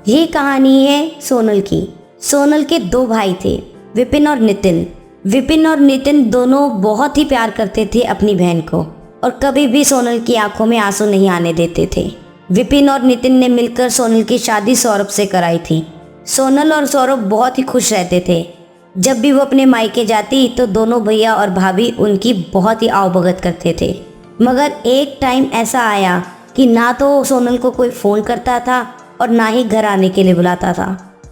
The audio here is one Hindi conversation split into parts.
ये कहानी है सोनल की। सोनल के दो भाई थे, विपिन और नितिन। विपिन और नितिन दोनों बहुत ही प्यार करते थे अपनी बहन को और कभी भी सोनल की आंखों में आंसू नहीं आने देते थे। विपिन और नितिन ने मिलकर सोनल की शादी सौरभ से कराई थी। सोनल और सौरभ बहुत ही खुश रहते थे। जब भी वो अपने मायके जाती तो दोनों भैया और भाभी उनकी बहुत ही आवभगत करते थे। मगर एक टाइम ऐसा आया कि ना तो सोनल को कोई फ़ोन करता था और ना ही घर आने के लिए बुलाता था।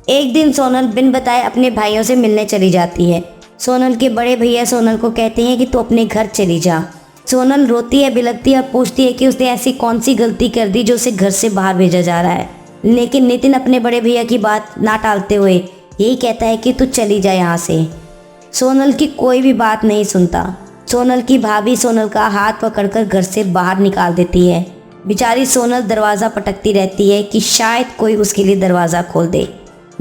एक दिन सोनल बिन बताए अपने भाइयों से मिलने चली जाती है। सोनल के बड़े भैया सोनल को कहते हैं कि तू अपने घर चली जा। सोनल रोती है, बिलखती है और पूछती है कि उसने ऐसी कौन सी गलती कर दी जो उसे घर से बाहर भेजा जा रहा है। लेकिन नितिन अपने बड़े भैया की बात ना टालते हुए यही कहता है कि तू चली जा यहाँ से। सोनल की कोई भी बात नहीं सुनता। सोनल की भाभी सोनल का हाथ पकड़कर घर से बाहर निकाल देती है। बेचारी सोनल दरवाज़ा पटकती रहती है कि शायद कोई उसके लिए दरवाज़ा खोल दे,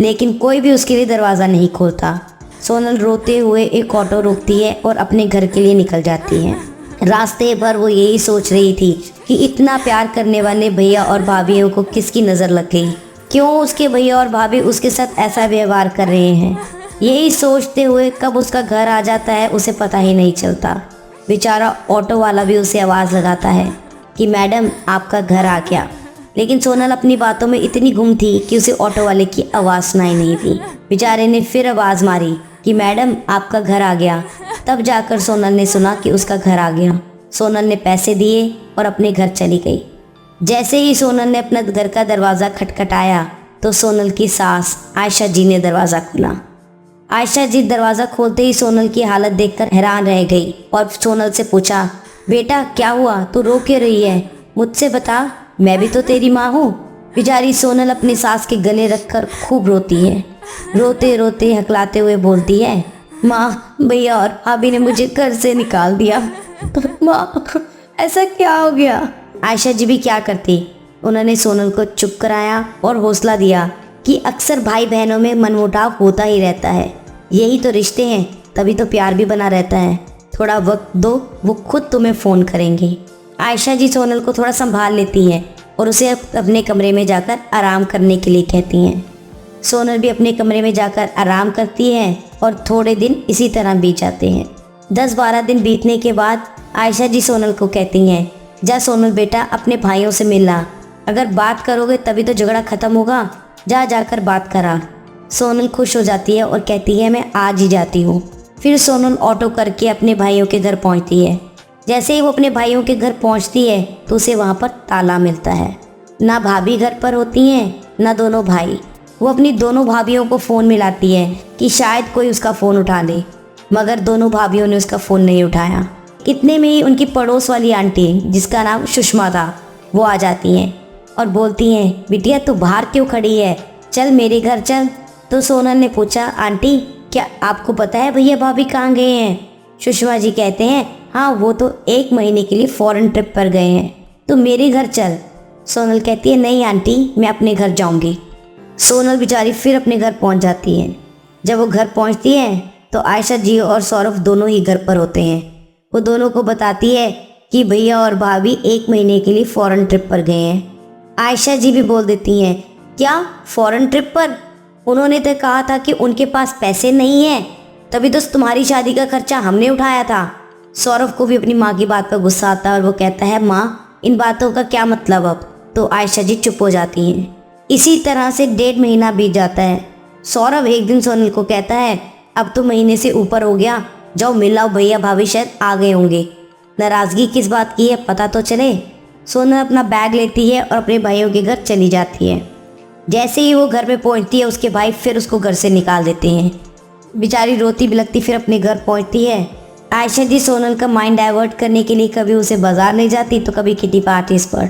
लेकिन कोई भी उसके लिए दरवाज़ा नहीं खोलता। सोनल रोते हुए एक ऑटो रोकती है और अपने घर के लिए निकल जाती है। रास्ते भर वो यही सोच रही थी कि इतना प्यार करने वाले भैया और भाभीयों को किसकी नज़र लग गई, क्यों उसके भैया और भाभी उसके साथ ऐसा व्यवहार कर रहे हैं। यही सोचते हुए कब उसका घर आ जाता है उसे पता ही नहीं चलता। बेचारा ऑटो वाला भी उसे आवाज़ लगाता है कि मैडम आपका घर आ गया, लेकिन सोनल अपनी बातों में इतनी गुम थी कि उसे ऑटो वाले की आवाज़ सुनाई नहीं दी। बेचारे ने फिर आवाज़ मारी कि मैडम आपका घर आ गया। तब जाकर सोनल ने सुना कि उसका घर आ गया। सोनल ने पैसे दिए और अपने घर चली गई। जैसे ही सोनल ने अपना घर का दरवाज़ा खटखटाया तो सोनल की सास आयशा जी ने दरवाज़ा खोला। आयशा जी दरवाज़ा खोलते ही सोनल की हालत देखकर हैरान रह गई और सोनल से पूछा, बेटा क्या हुआ, तू रो क्यों रही है, मुझसे बता, मैं भी तो तेरी माँ हूँ। बेचारी सोनल अपनी सास के गले रखकर खूब रोती है। रोते रोते हकलाते हुए बोलती है, माँ भैया और भाभी ने मुझे घर से निकाल दिया। माँ ऐसा क्या हो गया। आयशा जी भी क्या करती, उन्होंने सोनल को चुप कराया और हौसला दिया कि अक्सर भाई बहनों में मनमुटाव होता ही रहता है, यही तो रिश्ते हैं, तभी तो प्यार भी बना रहता है। थोड़ा वक्त दो, वो खुद तुम्हें फ़ोन करेंगे। आयशा जी सोनल को थोड़ा संभाल लेती हैं और उसे अपने कमरे में जाकर आराम करने के लिए कहती हैं। सोनल भी अपने कमरे में जाकर आराम करती है और थोड़े दिन इसी तरह बीत जाते हैं। 10-12 दिन बीतने के बाद आयशा जी सोनल को कहती हैं, जा सोनल बेटा अपने भाइयों से मिलना, अगर बात करोगे तभी तो झगड़ा ख़त्म होगा, जा जाकर बात करा। सोनल खुश हो जाती है और कहती है मैं आज ही जाती हूँ। फिर सोनल ऑटो करके अपने भाइयों के घर पहुँचती है। जैसे ही वो अपने भाइयों के घर पहुँचती है तो उसे वहाँ पर ताला मिलता है। ना भाभी घर पर होती हैं ना दोनों भाई। वो अपनी दोनों भाभीयों को फ़ोन मिलाती है कि शायद कोई उसका फ़ोन उठा ले, मगर दोनों भाभीयों ने उसका फ़ोन नहीं उठाया। इतने में ही उनकी पड़ोस वाली आंटी जिसका नाम सुषमा था वो आ जाती हैं और बोलती हैं, बिटिया तू बाहर क्यों खड़ी है, चल मेरे घर चल। तो सोनल ने पूछा, आंटी क्या आपको पता है भैया भाभी कहाँ गए हैं। सुषमा जी कहते हैं, हाँ वो तो 1 महीने के लिए फ़ॉरेन ट्रिप पर गए हैं, तो मेरे घर चल। सोनल कहती है, नहीं आंटी मैं अपने घर जाऊंगी। सोनल बेचारी फिर अपने घर पहुंच जाती है। जब वो घर पहुंचती है तो आयशा जी और सौरभ दोनों ही घर पर होते हैं। वो दोनों को बताती है कि भैया और भाभी 1 महीने के लिए फ़ॉरेन ट्रिप पर गए हैं। आयशा जी भी बोल देती हैं, क्या फ़ॉरेन ट्रिप पर, उन्होंने तो कहा था कि उनके पास पैसे नहीं हैं, तभी तो तुम्हारी शादी का खर्चा हमने उठाया था। सौरभ को भी अपनी माँ की बात पर गुस्सा आता है और वो कहता है, माँ इन बातों का क्या मतलब अब। तो आयशा जी चुप हो जाती हैं। इसी तरह से 1.5 महीना बीत जाता है। सौरभ एक दिन सोनल को कहता है, अब तो महीने से ऊपर हो गया, जाओ मिल आओ, भैया भाभी शायद आ गए होंगे। नाराज़गी किस बात की है पता तो चले। सोनल अपना बैग लेती है और अपने भाइयों के घर चली जाती है। जैसे ही वो घर पे पहुंचती है उसके भाई फिर उसको घर से निकाल देते हैं। बेचारी रोती बिलखती फिर अपने घर पहुंचती है। आयशा जी सोनल का माइंड डाइवर्ट करने के लिए कभी उसे बाजार ले जाती तो कभी किटी पार्टीज पर।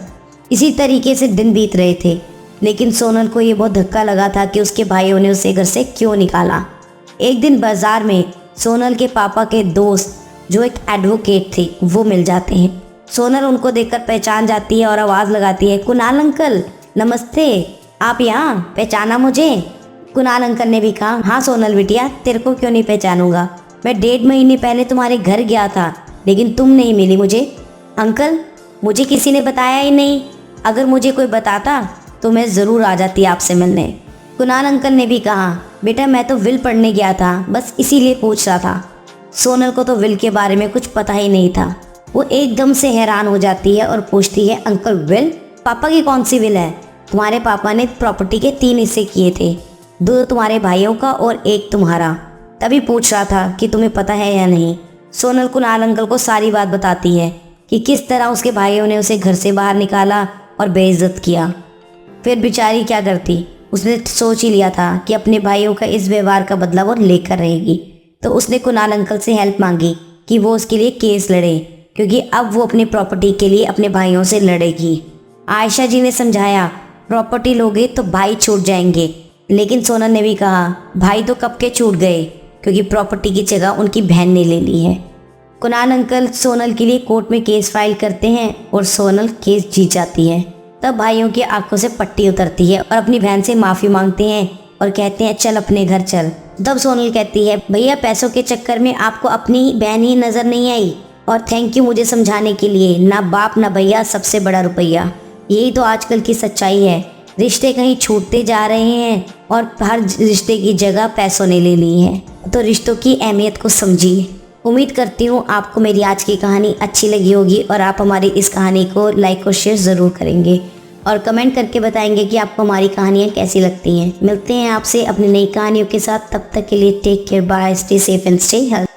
इसी तरीके से दिन बीत रहे थे, लेकिन सोनल को ये बहुत धक्का लगा था कि उसके भाइयों ने उसे घर से क्यों निकाला। एक दिन बाजार में सोनल के पापा के दोस्त जो एक एडवोकेट थे वो मिल जाते हैं। सोनल उनको देखकर पहचान जाती है और आवाज़ लगाती है, कुणाल अंकल नमस्ते, आप यहाँ पहचाना मुझे। कुणाल अंकल ने भी कहा, हाँ सोनल बिटिया तेरे को क्यों नहीं पहचानूंगा, मैं 1.5 महीने पहले तुम्हारे घर गया था लेकिन तुम नहीं मिली मुझे। अंकल मुझे किसी ने बताया ही नहीं, अगर मुझे कोई बताता तो मैं ज़रूर आ जाती आपसे मिलने। कुणाल अंकल ने भी कहा, बेटा मैं तो विल पढ़ने गया था, बस इसीलिए पूछ रहा था। सोनल को तो विल के बारे में कुछ पता ही नहीं था। वो एकदम से हैरान हो जाती है और पूछती है, अंकल विल? पापा की कौन सी विल है? तुम्हारे पापा ने प्रॉपर्टी के 3 हिस्से किए थे, 2 तुम्हारे भाइयों का और 1 तुम्हारा। तभी पूछ रहा था कि तुम्हें पता है या नहीं। सोनल कुणाल अंकल को सारी बात बताती है कि किस तरह उसके भाइयों ने उसे घर से बाहर निकाला और बेइज्जत किया। फिर बेचारी क्या करती, उसने सोच ही लिया था कि अपने भाइयों का इस व्यवहार का बदला वो लेकर रहेगी। तो उसने कुणाल अंकल से हेल्प मांगी कि वो उसके लिए केस लड़े, क्योंकि अब वो अपनी प्रॉपर्टी के लिए अपने भाइयों से लड़ेगी। आयशा जी ने समझाया, प्रॉपर्टी लोगे तो भाई छूट जाएंगे, लेकिन सोनल ने भी कहा, भाई तो कब के छूट गए, क्योंकि प्रॉपर्टी की जगह उनकी बहन ने ले ली है। कुणाल अंकल सोनल के लिए कोर्ट में केस फाइल करते हैं और सोनल केस जीत जाती है। तब भाइयों की आंखों से पट्टी उतरती है और अपनी बहन से माफ़ी मांगते हैं और कहते हैं, चल अपने घर चल। तब सोनल कहती है, भैया पैसों के चक्कर में आपको अपनी बहन ही नज़र नहीं आई, और थैंक यू मुझे समझाने के लिए। ना बाप ना भैया, सबसे बड़ा रुपया। यही तो आजकल की सच्चाई है। रिश्ते कहीं छूटते जा रहे हैं और हर रिश्ते की जगह पैसों ने ले ली है। तो रिश्तों की अहमियत को समझिए। उम्मीद करती हूँ आपको मेरी आज की कहानी अच्छी लगी होगी और आप हमारी इस कहानी को लाइक और शेयर ज़रूर करेंगे और कमेंट करके बताएंगे कि आपको हमारी कहानियाँ कैसी लगती हैं। मिलते हैं आपसे अपनी नई कहानियों के साथ, तब तक के लिए take care, bye, stay safe and stay health.